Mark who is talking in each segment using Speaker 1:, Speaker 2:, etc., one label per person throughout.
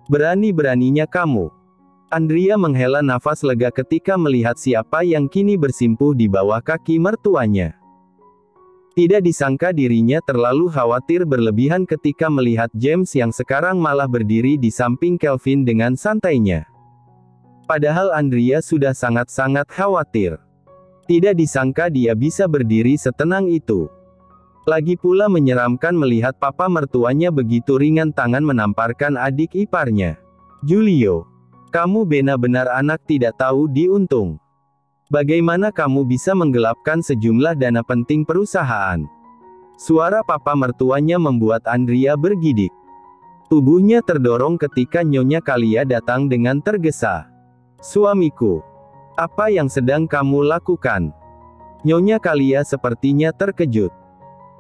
Speaker 1: Berani-beraninya kamu. Andrea menghela nafas lega ketika melihat siapa yang kini bersimpuh di bawah kaki mertuanya. Tidak disangka dirinya terlalu khawatir berlebihan ketika melihat James yang sekarang malah berdiri di samping Kelvin dengan santainya. Padahal Andrea sudah sangat-sangat khawatir. Tidak disangka dia bisa berdiri setenang itu. Lagi pula menyeramkan melihat papa mertuanya begitu ringan tangan menamparkan adik iparnya. Julio, kamu benar-benar anak tidak tahu diuntung. Bagaimana kamu bisa menggelapkan sejumlah dana penting perusahaan? Suara papa mertuanya membuat Andrea bergidik. Tubuhnya terdorong ketika Nyonya Kalia datang dengan tergesa. Suamiku, apa yang sedang kamu lakukan? Nyonya Kalia sepertinya terkejut.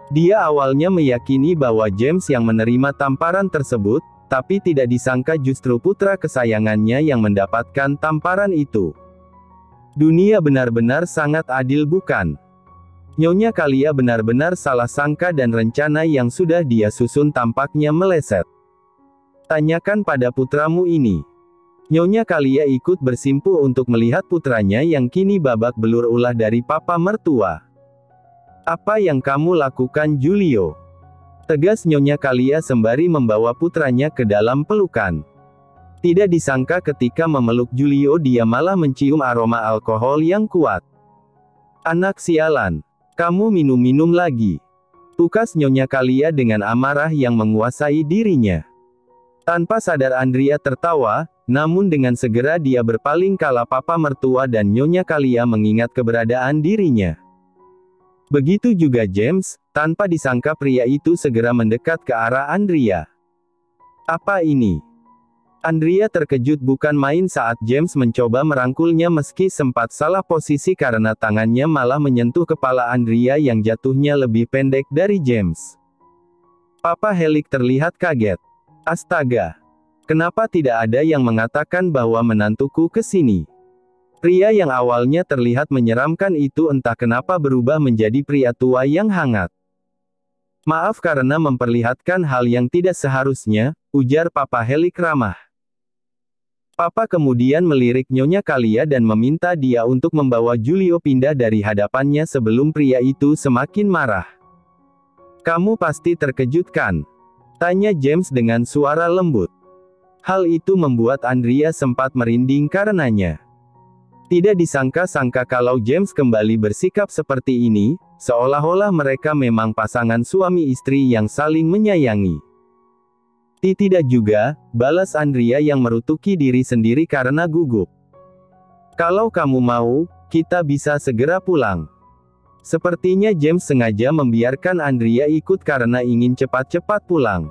Speaker 1: Dia awalnya meyakini bahwa James yang menerima tamparan tersebut, tapi tidak disangka justru putra kesayangannya yang mendapatkan tamparan itu. Dunia benar-benar sangat adil bukan? Nyonya Kalia benar-benar salah sangka dan rencana yang sudah dia susun tampaknya meleset. Tanyakan pada putramu ini. Nyonya Kalia ikut bersimpuh untuk melihat putranya yang kini babak belur ulah dari papa mertua. Apa yang kamu lakukan Julio? Tegas Nyonya Kalia sembari membawa putranya ke dalam pelukan. Tidak disangka ketika memeluk Julio dia malah mencium aroma alkohol yang kuat. Anak sialan, kamu minum-minum lagi. Tukas Nyonya Kalia dengan amarah yang menguasai dirinya. Tanpa sadar Andrea tertawa, namun dengan segera dia berpaling kala papa mertua dan Nyonya Kalia mengingat keberadaan dirinya. Begitu juga James, tanpa disangka pria itu segera mendekat ke arah Andrea. Apa ini? Andrea terkejut bukan main saat James mencoba merangkulnya meski sempat salah posisi karena tangannya malah menyentuh kepala Andrea yang jatuhnya lebih pendek dari James. Papa Helik terlihat kaget. Astaga! Kenapa tidak ada yang mengatakan bahwa menantuku ke sini? Pria yang awalnya terlihat menyeramkan itu entah kenapa berubah menjadi pria tua yang hangat. Maaf karena memperlihatkan hal yang tidak seharusnya, ujar Papa Helik ramah. Papa kemudian melirik Nyonya Kalia dan meminta dia untuk membawa Julio pindah dari hadapannya sebelum pria itu semakin marah. Kamu pasti terkejut kan? Tanya James dengan suara lembut. Hal itu membuat Andrea sempat merinding karenanya. Tidak disangka-sangka kalau James kembali bersikap seperti ini, seolah-olah mereka memang pasangan suami istri yang saling menyayangi. Tidak juga, balas Andrea yang merutuki diri sendiri karena gugup. Kalau kamu mau, kita bisa segera pulang. Sepertinya James sengaja membiarkan Andrea ikut karena ingin cepat-cepat pulang.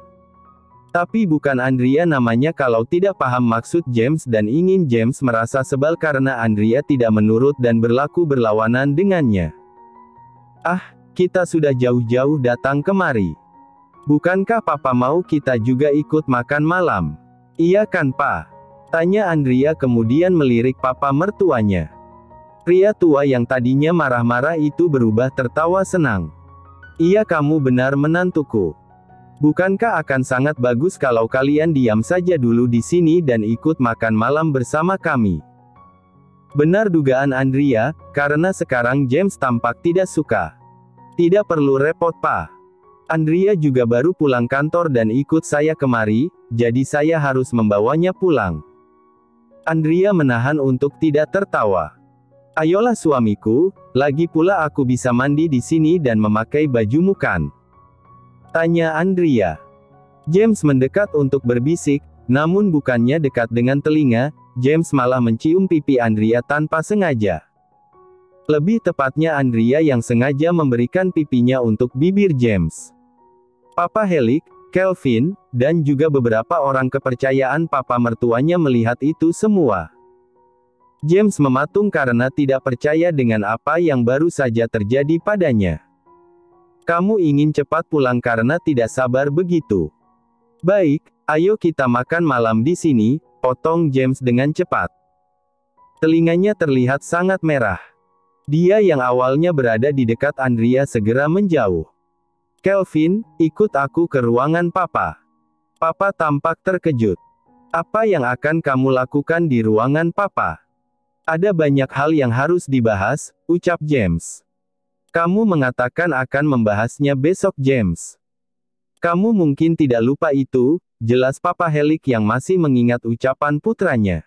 Speaker 1: Tapi bukan Andrea namanya kalau tidak paham maksud James dan ingin James merasa sebal karena Andrea tidak menurut dan berlaku berlawanan dengannya. Ah, kita sudah jauh-jauh datang kemari. Bukankah Papa mau kita juga ikut makan malam? Iya kan Pak? Tanya Andrea kemudian melirik Papa mertuanya. Pria tua yang tadinya marah-marah itu berubah tertawa senang. Iya kamu benar menantuku. Bukankah akan sangat bagus kalau kalian diam saja dulu di sini dan ikut makan malam bersama kami? Benar dugaan Andrea, karena sekarang James tampak tidak suka. Tidak perlu repot Pak. Andrea juga baru pulang kantor dan ikut saya kemari, jadi saya harus membawanya pulang. Andrea menahan untuk tidak tertawa. Ayolah suamiku, lagi pula aku bisa mandi di sini dan memakai bajumu kan? Tanya Andrea. James mendekat untuk berbisik, namun bukannya dekat dengan telinga, James malah mencium pipi Andrea tanpa sengaja. Lebih tepatnya Andrea yang sengaja memberikan pipinya untuk bibir James. Papa Helik, Kelvin, dan juga beberapa orang kepercayaan papa mertuanya melihat itu semua. James mematung karena tidak percaya dengan apa yang baru saja terjadi padanya. Kamu ingin cepat pulang karena tidak sabar begitu. Baik, ayo kita makan malam di sini, potong James dengan cepat. Telinganya terlihat sangat merah. Dia yang awalnya berada di dekat Andrea segera menjauh. Kelvin, ikut aku ke ruangan Papa. Papa tampak terkejut. Apa yang akan kamu lakukan di ruangan Papa? Ada banyak hal yang harus dibahas, ucap James. Kamu mengatakan akan membahasnya besok, James. Kamu mungkin tidak lupa itu, jelas Papa Helik yang masih mengingat ucapan putranya.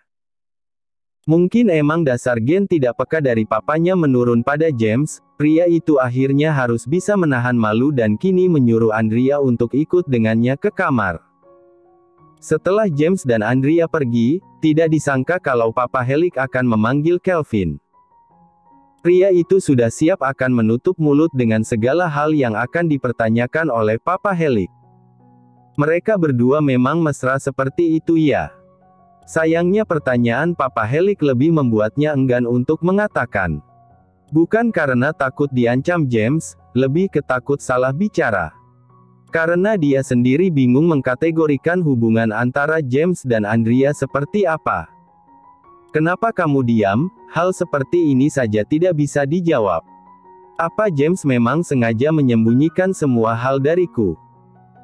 Speaker 1: Mungkin emang dasar gen tidak peka dari papanya menurun pada James, pria itu akhirnya harus bisa menahan malu dan kini menyuruh Andrea untuk ikut dengannya ke kamar. Setelah James dan Andrea pergi, tidak disangka kalau Papa Helik akan memanggil Kelvin. Pria itu sudah siap akan menutup mulut dengan segala hal yang akan dipertanyakan oleh Papa Helik. Mereka berdua memang mesra seperti itu ya. Sayangnya pertanyaan Papa Helik lebih membuatnya enggan untuk mengatakan. Bukan karena takut diancam James, lebih ketakut salah bicara. Karena dia sendiri bingung mengkategorikan hubungan antara James dan Andrea seperti apa. Kenapa kamu diam? Hal seperti ini saja tidak bisa dijawab. Apa James memang sengaja menyembunyikan semua hal dariku?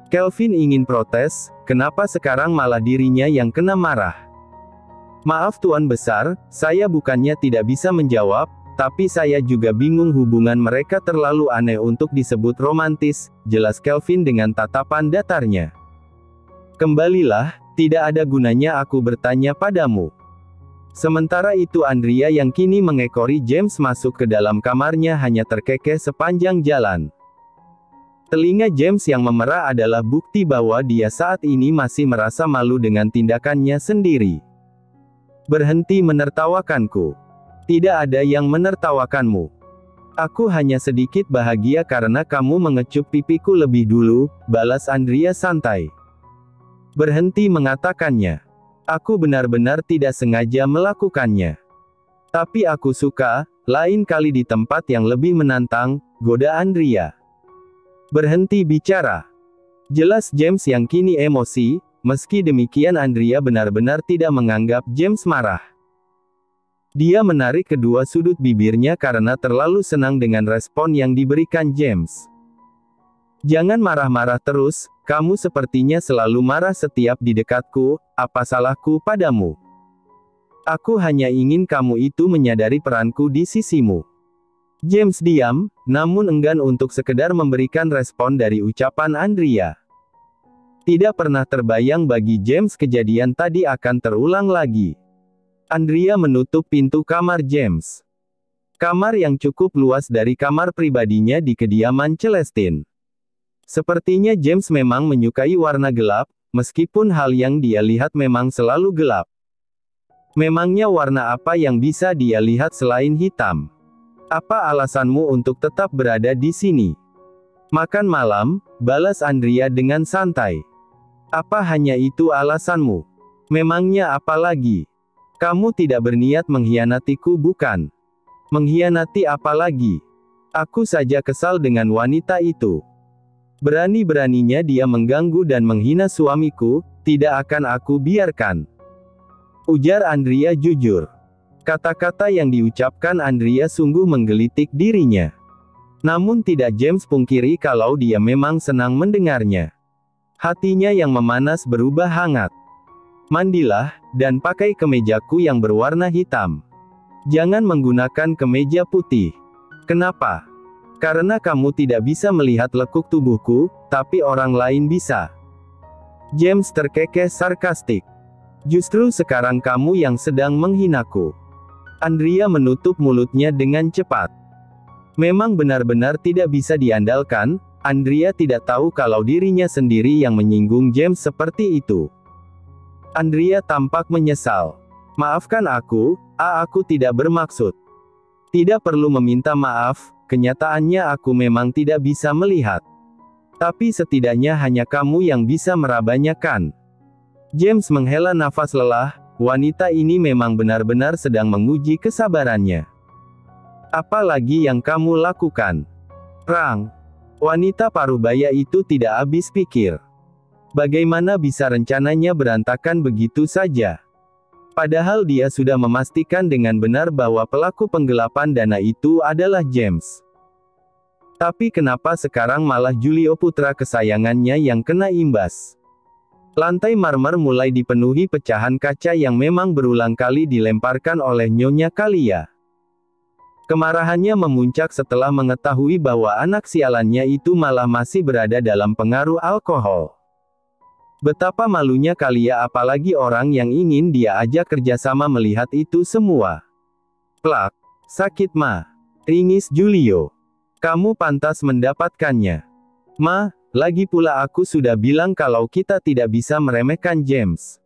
Speaker 1: Kelvin ingin protes, kenapa sekarang malah dirinya yang kena marah? Maaf Tuan Besar, saya bukannya tidak bisa menjawab, tapi saya juga bingung, hubungan mereka terlalu aneh untuk disebut romantis, jelas Kelvin dengan tatapan datarnya. Kembalilah, tidak ada gunanya aku bertanya padamu. Sementara itu Andrea yang kini mengekori James masuk ke dalam kamarnya hanya terkekeh sepanjang jalan. Telinga James yang memerah adalah bukti bahwa dia saat ini masih merasa malu dengan tindakannya sendiri. Berhenti menertawakanku. Tidak ada yang menertawakanmu. Aku hanya sedikit bahagia karena kamu mengecup pipiku lebih dulu, balas Andrea santai. Berhenti mengatakannya. Aku benar-benar tidak sengaja melakukannya. Tapi aku suka, lain kali di tempat yang lebih menantang, goda Andrea. Berhenti bicara. Jelas James yang kini emosi, meski demikian Andrea benar-benar tidak menganggap James marah. Dia menarik kedua sudut bibirnya karena terlalu senang dengan respon yang diberikan James. Jangan marah-marah terus, kamu sepertinya selalu marah setiap di dekatku, apa salahku padamu? Aku hanya ingin kamu itu menyadari peranku di sisimu. James diam, namun enggan untuk sekedar memberikan respon dari ucapan Andrea. Tidak pernah terbayang bagi James kejadian tadi akan terulang lagi. Andrea menutup pintu kamar James. Kamar yang cukup luas dari kamar pribadinya di kediaman Celestine. Sepertinya James memang menyukai warna gelap, meskipun hal yang dia lihat memang selalu gelap. Memangnya warna apa yang bisa dia lihat selain hitam? Apa alasanmu untuk tetap berada di sini? Makan malam, balas Andrea dengan santai. Apa hanya itu alasanmu? Memangnya apa lagi? Kamu tidak berniat mengkhianatiku bukan? Mengkhianati apa lagi? Aku saja kesal dengan wanita itu. Berani-beraninya dia mengganggu dan menghina suamiku, tidak akan aku biarkan. Ujar Andrea jujur. Kata-kata yang diucapkan Andrea sungguh menggelitik dirinya. Namun tidak James pungkiri kalau dia memang senang mendengarnya. Hatinya yang memanas berubah hangat. Mandilah, dan pakai kemejaku yang berwarna hitam. Jangan menggunakan kemeja putih. Kenapa? Karena kamu tidak bisa melihat lekuk tubuhku, tapi orang lain bisa. James terkekeh sarkastik. Justru sekarang kamu yang sedang menghinaku. Andrea menutup mulutnya dengan cepat. Memang benar-benar tidak bisa diandalkan, Andrea tidak tahu kalau dirinya sendiri yang menyinggung James seperti itu. Andrea tampak menyesal. Maafkan aku, aku tidak bermaksud. Tidak perlu meminta maaf, kenyataannya aku memang tidak bisa melihat. Tapi setidaknya hanya kamu yang bisa merabanya kan? James menghela nafas lelah, wanita ini memang benar-benar sedang menguji kesabarannya. Apa lagi yang kamu lakukan? Perang. Wanita parubaya itu tidak habis pikir. Bagaimana bisa rencananya berantakan begitu saja? Padahal dia sudah memastikan dengan benar bahwa pelaku penggelapan dana itu adalah James. Tapi kenapa sekarang malah Julio putra kesayangannya yang kena imbas? Lantai marmer mulai dipenuhi pecahan kaca yang memang berulang kali dilemparkan oleh Nyonya Kalia. Kemarahannya memuncak setelah mengetahui bahwa anak sialannya itu malah masih berada dalam pengaruh alkohol. Betapa malunya Kalia, apalagi orang yang ingin dia ajak kerjasama melihat itu semua. Plak. Sakit ma. Ringis Julio. Kamu pantas mendapatkannya. Ma, lagi pula aku sudah bilang kalau kita tidak bisa meremehkan James.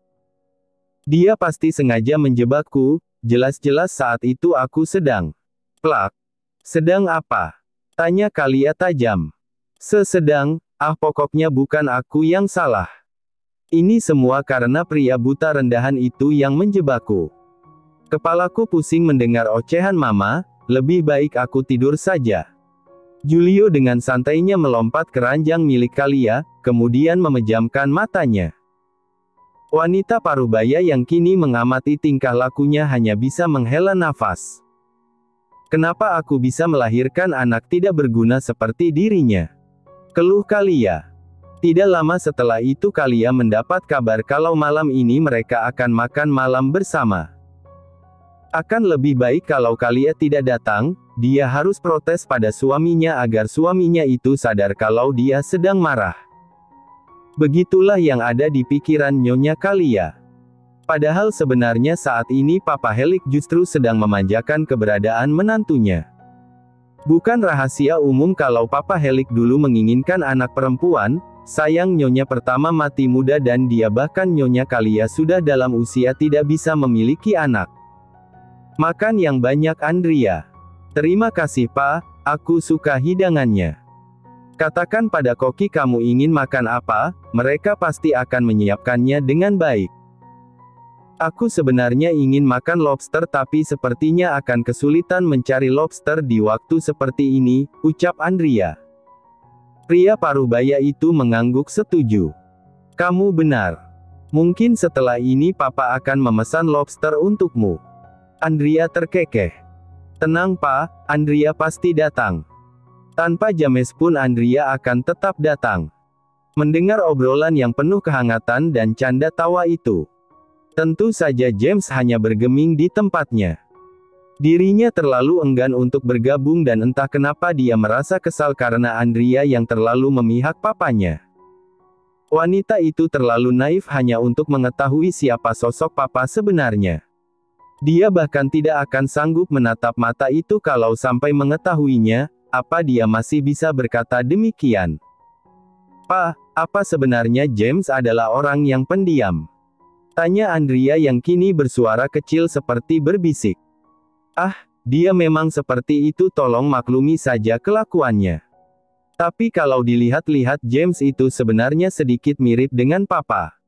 Speaker 1: Dia pasti sengaja menjebakku, jelas-jelas saat itu aku sedang. Plak. Sedang apa? Tanya Kalia tajam. Sedang, pokoknya bukan aku yang salah. Ini semua karena pria buta rendahan itu yang menjebakku. Kepalaku pusing mendengar ocehan mama, lebih baik aku tidur saja. Julio dengan santainya melompat ke ranjang milik Kalia, kemudian memejamkan matanya. Wanita parubaya yang kini mengamati tingkah lakunya hanya bisa menghela nafas. Kenapa aku bisa melahirkan anak tidak berguna seperti dirinya? Keluh Kalia. Tidak lama setelah itu Kalia mendapat kabar kalau malam ini mereka akan makan malam bersama. Akan lebih baik kalau Kalia tidak datang, dia harus protes pada suaminya agar suaminya itu sadar kalau dia sedang marah. Begitulah yang ada di pikiran Nyonya Kalia. Padahal sebenarnya saat ini Papa Helik justru sedang memanjakan keberadaan menantunya. Bukan rahasia umum kalau Papa Helik dulu menginginkan anak perempuan, sayang Nyonya pertama mati muda dan dia bahkan Nyonya Kalia sudah dalam usia tidak bisa memiliki anak. Makan yang banyak Andrea. Terima kasih Pak, aku suka hidangannya. Katakan pada koki kamu ingin makan apa, mereka pasti akan menyiapkannya dengan baik. Aku sebenarnya ingin makan lobster tapi sepertinya akan kesulitan mencari lobster di waktu seperti ini, ucap Andrea. Pria parubaya itu mengangguk setuju. Kamu benar. Mungkin setelah ini Papa akan memesan lobster untukmu. Andrea terkekeh. Tenang Pak, Andrea pasti datang. Tanpa James pun Andrea akan tetap datang. Mendengar obrolan yang penuh kehangatan dan canda tawa itu. Tentu saja James hanya bergeming di tempatnya. Dirinya terlalu enggan untuk bergabung dan entah kenapa dia merasa kesal karena Andrea yang terlalu memihak papanya. Wanita itu terlalu naif hanya untuk mengetahui siapa sosok papa sebenarnya. Dia bahkan tidak akan sanggup menatap mata itu kalau sampai mengetahuinya, apa dia masih bisa berkata demikian. Pak, apa sebenarnya James adalah orang yang pendiam? Tanya Andrea yang kini bersuara kecil seperti berbisik. Dia memang seperti itu, tolong maklumi saja kelakuannya. Tapi kalau dilihat-lihat James itu sebenarnya sedikit mirip dengan Papa.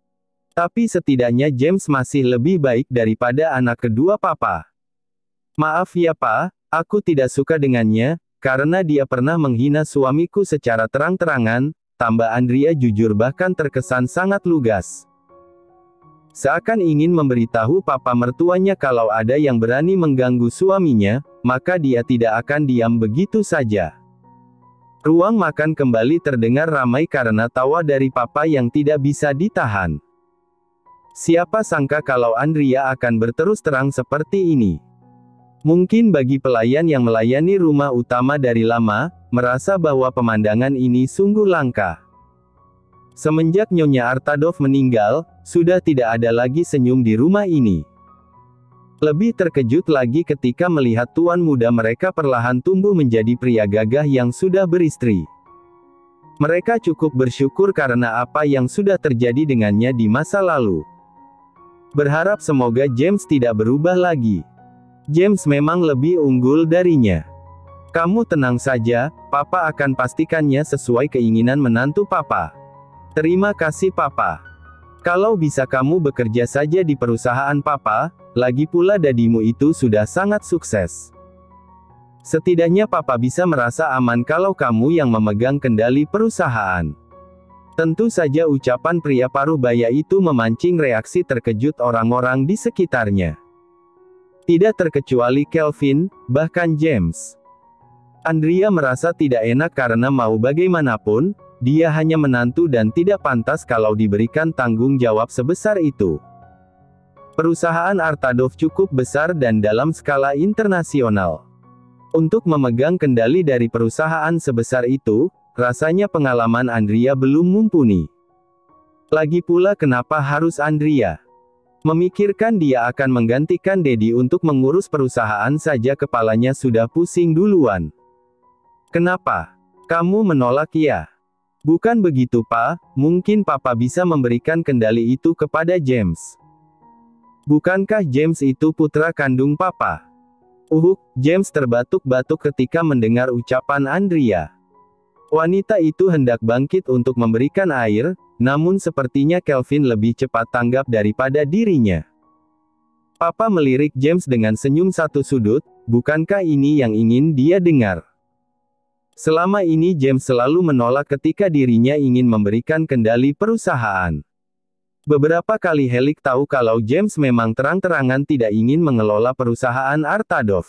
Speaker 1: Tapi setidaknya James masih lebih baik daripada anak kedua Papa. Maaf ya Pak, aku tidak suka dengannya, karena dia pernah menghina suamiku secara terang-terangan, tambah Andrea jujur bahkan terkesan sangat lugas. Seakan ingin memberitahu papa mertuanya kalau ada yang berani mengganggu suaminya, maka dia tidak akan diam begitu saja. Ruang makan kembali terdengar ramai karena tawa dari papa yang tidak bisa ditahan. Siapa sangka kalau Andrea akan berterus terang seperti ini. Mungkin bagi pelayan yang melayani rumah utama dari lama, merasa bahwa pemandangan ini sungguh langka. Semenjak Nyonya Artadov meninggal, sudah tidak ada lagi senyum di rumah ini. Lebih terkejut lagi ketika melihat tuan muda mereka perlahan tumbuh menjadi pria gagah yang sudah beristri. Mereka cukup bersyukur karena apa yang sudah terjadi dengannya di masa lalu. Berharap semoga James tidak berubah lagi. James memang lebih unggul darinya. Kamu tenang saja, Papa akan pastikannya sesuai keinginan menantu Papa. Terima kasih Papa. Kalau bisa kamu bekerja saja di perusahaan Papa, lagi pula dadimu itu sudah sangat sukses. Setidaknya Papa bisa merasa aman kalau kamu yang memegang kendali perusahaan. Tentu saja ucapan pria parubaya itu memancing reaksi terkejut orang-orang di sekitarnya. Tidak terkecuali Kelvin, bahkan James. Andrea merasa tidak enak karena mau bagaimanapun, dia hanya menantu dan tidak pantas kalau diberikan tanggung jawab sebesar itu. Perusahaan Artadov cukup besar dan dalam skala internasional. Untuk memegang kendali dari perusahaan sebesar itu, rasanya pengalaman Andrea belum mumpuni. Lagi pula kenapa harus Andrea? Memikirkan dia akan menggantikan Dedi untuk mengurus perusahaan saja kepalanya sudah pusing duluan. Kenapa? Kamu menolak ya? Bukan begitu Pak, mungkin Papa bisa memberikan kendali itu kepada James. Bukankah James itu putra kandung Papa? James terbatuk-batuk ketika mendengar ucapan Andrea. Wanita itu hendak bangkit untuk memberikan air, namun sepertinya Kelvin lebih cepat tanggap daripada dirinya. Papa melirik James dengan senyum satu sudut, bukankah ini yang ingin dia dengar? Selama ini James selalu menolak ketika dirinya ingin memberikan kendali perusahaan. Beberapa kali Helik tahu kalau James memang terang-terangan tidak ingin mengelola perusahaan Artadov.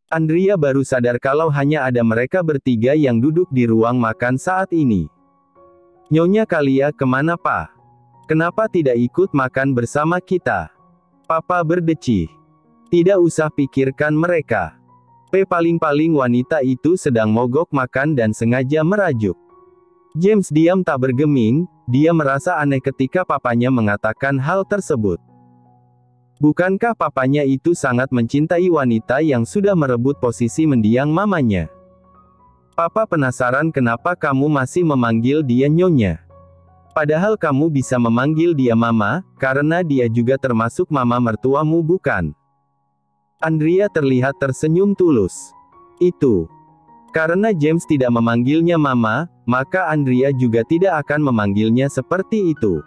Speaker 1: Andrea baru sadar kalau hanya ada mereka bertiga yang duduk di ruang makan saat ini. Nyonya Kalia kemana Pak? Kenapa tidak ikut makan bersama kita? Papa berdecih. Tidak usah pikirkan mereka. Paling-paling wanita itu sedang mogok makan dan sengaja merajuk. James diam tak bergeming, dia merasa aneh ketika papanya mengatakan hal tersebut. Bukankah papanya itu sangat mencintai wanita yang sudah merebut posisi mendiang mamanya? Papa penasaran kenapa kamu masih memanggil dia Nyonya. Padahal kamu bisa memanggil dia Mama, karena dia juga termasuk mama mertuamu bukan? Andrea terlihat tersenyum tulus. Itu. Karena James tidak memanggilnya Mama, maka Andrea juga tidak akan memanggilnya seperti itu.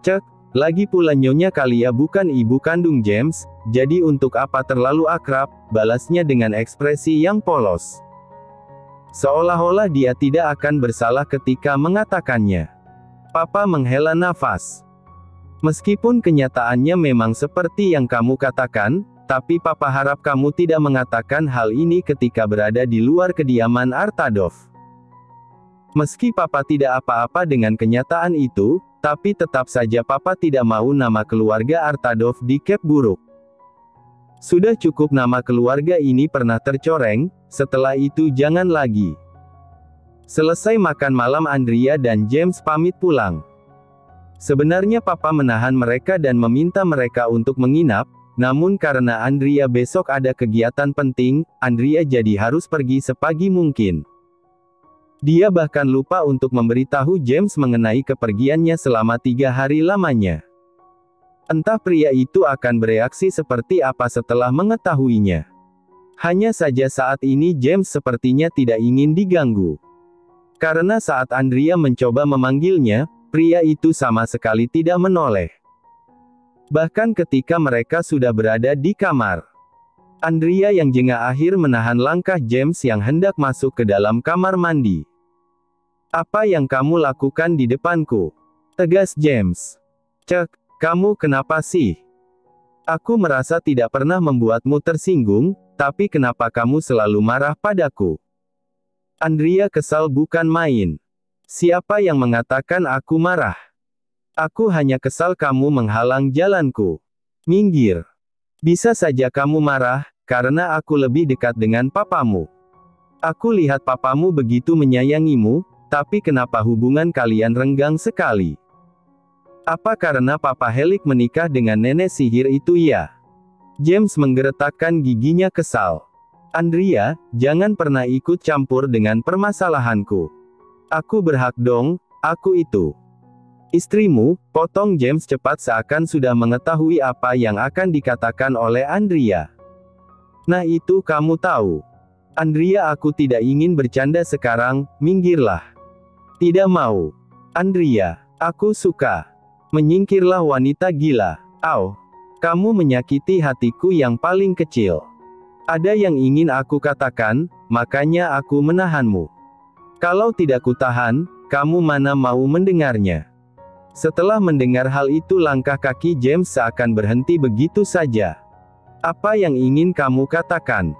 Speaker 1: Cek. Lagi pula Nyonya Kalia bukan ibu kandung James, jadi untuk apa terlalu akrab, balasnya dengan ekspresi yang polos. Seolah-olah dia tidak akan bersalah ketika mengatakannya. Papa menghela nafas. Meskipun kenyataannya memang seperti yang kamu katakan, tapi Papa harap kamu tidak mengatakan hal ini ketika berada di luar kediaman Artadov. Meski Papa tidak apa-apa dengan kenyataan itu, tapi tetap saja Papa tidak mau nama keluarga Artadov dikep buruk. Sudah cukup nama keluarga ini pernah tercoreng, setelah itu jangan lagi. Selesai makan malam Andrea dan James pamit pulang. Sebenarnya Papa menahan mereka dan meminta mereka untuk menginap, namun karena Andrea besok ada kegiatan penting, Andrea jadi harus pergi sepagi mungkin. Dia bahkan lupa untuk memberitahu James mengenai kepergiannya selama 3 hari lamanya. Entah pria itu akan bereaksi seperti apa setelah mengetahuinya. Hanya saja saat ini James sepertinya tidak ingin diganggu. Karena saat Andrea mencoba memanggilnya, pria itu sama sekali tidak menoleh. Bahkan ketika mereka sudah berada di kamar, Andrea yang jengah akhir menahan langkah James yang hendak masuk ke dalam kamar mandi. Apa yang kamu lakukan di depanku? Tegas James. Cek, kamu kenapa sih? Aku merasa tidak pernah membuatmu tersinggung, tapi kenapa kamu selalu marah padaku? Andrea kesal bukan main. Siapa yang mengatakan aku marah? Aku hanya kesal kamu menghalang jalanku. Minggir. Bisa saja kamu marah, karena aku lebih dekat dengan papamu. Aku lihat papamu begitu menyayangimu, tapi kenapa hubungan kalian renggang sekali? Apa karena Papa Helik menikah dengan nenek sihir itu ya? James menggeretakkan giginya kesal. Andrea, jangan pernah ikut campur dengan permasalahanku. Aku berhak dong, aku itu istrimu, potong James cepat seakan sudah mengetahui apa yang akan dikatakan oleh Andrea. Nah itu kamu tahu. Andrea aku tidak ingin bercanda sekarang, minggirlah. Tidak mau. Andrea, aku suka. Menyingkirlah wanita gila. Au. Kamu menyakiti hatiku yang paling kecil. Ada yang ingin aku katakan, makanya aku menahanmu. Kalau tidak kutahan, kamu mana mau mendengarnya. Setelah mendengar hal itu langkah kaki James seakan berhenti begitu saja. Apa yang ingin kamu katakan?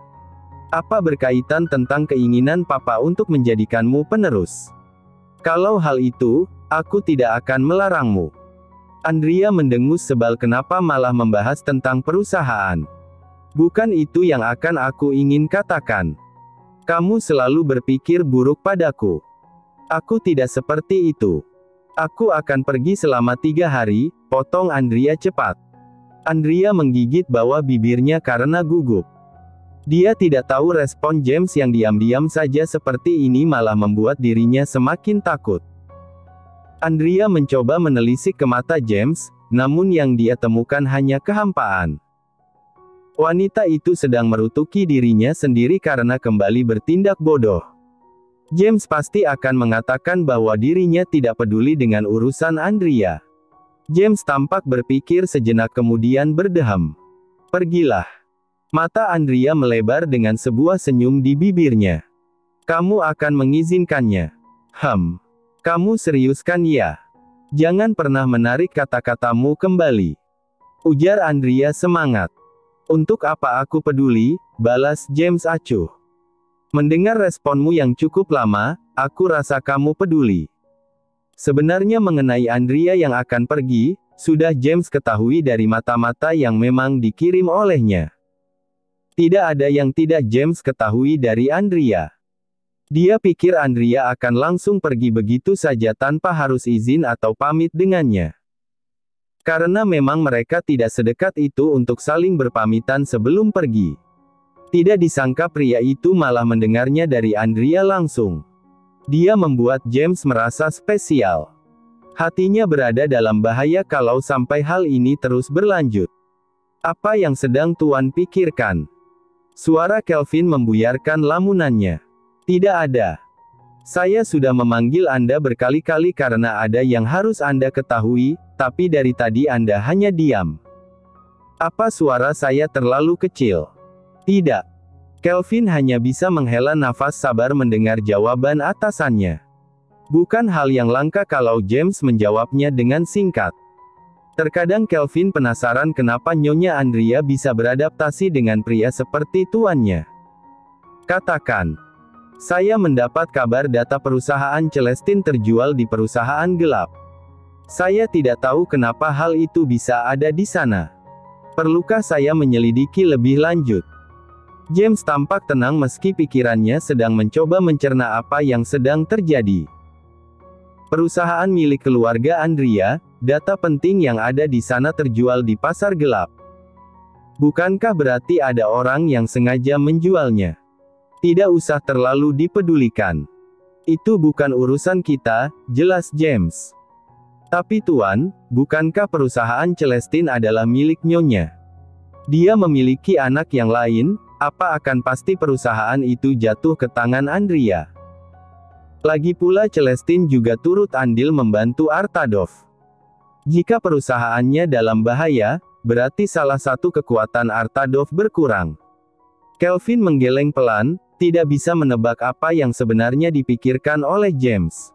Speaker 1: Apa berkaitan tentang keinginan Papa untuk menjadikanmu penerus? Kalau hal itu, aku tidak akan melarangmu. Andrea mendengus sebal kenapa malah membahas tentang perusahaan. Bukan itu yang akan aku ingin katakan. Kamu selalu berpikir buruk padaku. Aku tidak seperti itu. Aku akan pergi selama 3 hari, potong Andrea cepat. Andrea menggigit bawah bibirnya karena gugup. Dia tidak tahu respon James yang diam-diam saja seperti ini malah membuat dirinya semakin takut. Andrea mencoba menelisik ke mata James, namun yang dia temukan hanya kehampaan. Wanita itu sedang merutuki dirinya sendiri karena kembali bertindak bodoh. James pasti akan mengatakan bahwa dirinya tidak peduli dengan urusan Andrea. James tampak berpikir sejenak kemudian berdeham. Pergilah. Mata Andrea melebar dengan sebuah senyum di bibirnya. Kamu akan mengizinkannya? Kamu serius kan ya? Jangan pernah menarik kata-katamu kembali. Ujar Andrea semangat. Untuk apa aku peduli, balas James acuh. Mendengar responmu yang cukup lama, aku rasa kamu peduli. Sebenarnya mengenai Andrea yang akan pergi, sudah James ketahui dari mata-mata yang memang dikirim olehnya. Tidak ada yang tidak James ketahui dari Andrea. Dia pikir Andrea akan langsung pergi begitu saja tanpa harus izin atau pamit dengannya. Karena memang mereka tidak sedekat itu untuk saling berpamitan sebelum pergi. Tidak disangka pria itu malah mendengarnya dari Andrea langsung. Dia membuat James merasa spesial. Hatinya berada dalam bahaya kalau sampai hal ini terus berlanjut. Apa yang sedang Tuan pikirkan? Suara Kelvin membuyarkan lamunannya. Tidak ada. Saya sudah memanggil Anda berkali-kali karena ada yang harus Anda ketahui, tapi dari tadi Anda hanya diam. Apa suara saya terlalu kecil? Tidak. Kelvin hanya bisa menghela nafas sabar mendengar jawaban atasannya. Bukan hal yang langka kalau James menjawabnya dengan singkat. Terkadang Kelvin penasaran kenapa Nyonya Andrea bisa beradaptasi dengan pria seperti tuannya. Katakan. Saya mendapat kabar data perusahaan Celestine terjual di perusahaan gelap. Saya tidak tahu kenapa hal itu bisa ada di sana. Perlukah saya menyelidiki lebih lanjut? James tampak tenang meski pikirannya sedang mencoba mencerna apa yang sedang terjadi. Perusahaan milik keluarga Andrea, data penting yang ada di sana terjual di pasar gelap. Bukankah berarti ada orang yang sengaja menjualnya? Tidak usah terlalu dipedulikan. Itu bukan urusan kita, jelas James. Tapi Tuan, bukankah perusahaan Celestine adalah milik Nyonya? Dia memiliki anak yang lain, apa akan pasti perusahaan itu jatuh ke tangan Andrea? Lagi pula Celestine juga turut andil membantu Artadov. Jika perusahaannya dalam bahaya, berarti salah satu kekuatan Artadov berkurang. Kelvin menggeleng pelan, tidak bisa menebak apa yang sebenarnya dipikirkan oleh James.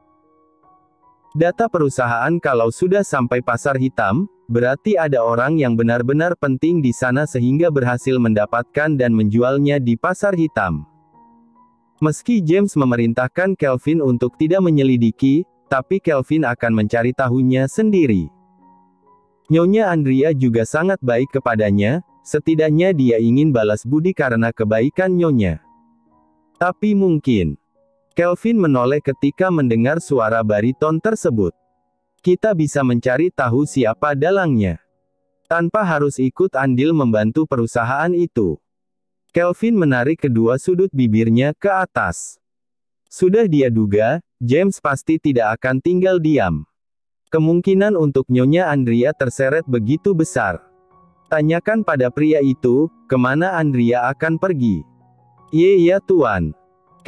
Speaker 1: Data perusahaan kalau sudah sampai pasar hitam, berarti ada orang yang benar-benar penting di sana sehingga berhasil mendapatkan dan menjualnya di pasar hitam. Meski James memerintahkan Kelvin untuk tidak menyelidiki, tapi Kelvin akan mencari tahunya sendiri. Nyonya Andrea juga sangat baik kepadanya, setidaknya dia ingin balas budi karena kebaikan Nyonya. Tapi mungkin. Kelvin menoleh ketika mendengar suara bariton tersebut. Kita bisa mencari tahu siapa dalangnya. Tanpa harus ikut andil membantu perusahaan itu. Kelvin menarik kedua sudut bibirnya ke atas. Sudah dia duga, James pasti tidak akan tinggal diam. Kemungkinan untuk Nyonya Andrea terseret begitu besar. Tanyakan pada pria itu, kemana Andrea akan pergi. Ya Tuan.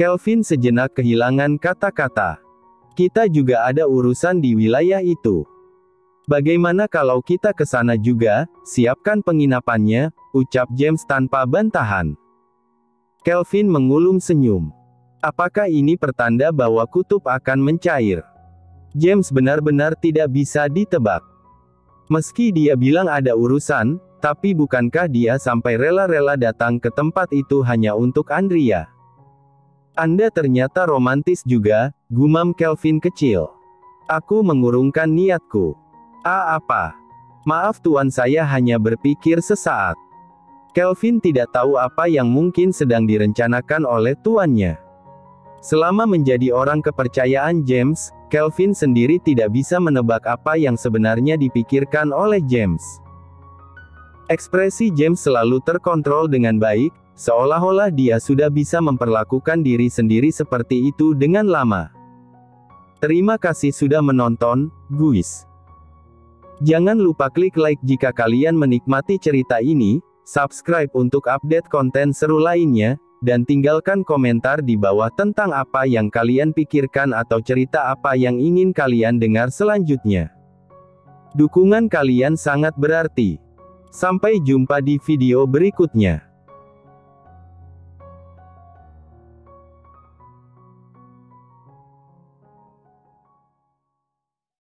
Speaker 1: Kelvin sejenak kehilangan kata-kata. Kita juga ada urusan di wilayah itu. Bagaimana kalau kita ke sana juga, siapkan penginapannya, ucap James tanpa bantahan. Kelvin mengulum senyum. Apakah ini pertanda bahwa kutub akan mencair? James benar-benar tidak bisa ditebak. Meski dia bilang ada urusan, Tapi bukankah dia sampai rela-rela datang ke tempat itu hanya untuk Andrea? Anda ternyata romantis juga, gumam Kelvin kecil. Aku mengurungkan niatku. Apa? Maaf tuan, saya hanya berpikir sesaat. Kelvin tidak tahu apa yang mungkin sedang direncanakan oleh tuannya. Selama menjadi orang kepercayaan James, Kelvin sendiri tidak bisa menebak apa yang sebenarnya dipikirkan oleh James. Ekspresi James selalu terkontrol dengan baik, seolah-olah dia sudah bisa memperlakukan diri sendiri seperti itu dengan lama. Terima kasih sudah menonton, guys. Jangan lupa klik like jika kalian menikmati cerita ini, subscribe untuk update konten seru lainnya, dan tinggalkan komentar di bawah tentang apa yang kalian pikirkan atau cerita apa yang ingin kalian dengar selanjutnya. Dukungan kalian sangat berarti. Sampai jumpa di video berikutnya.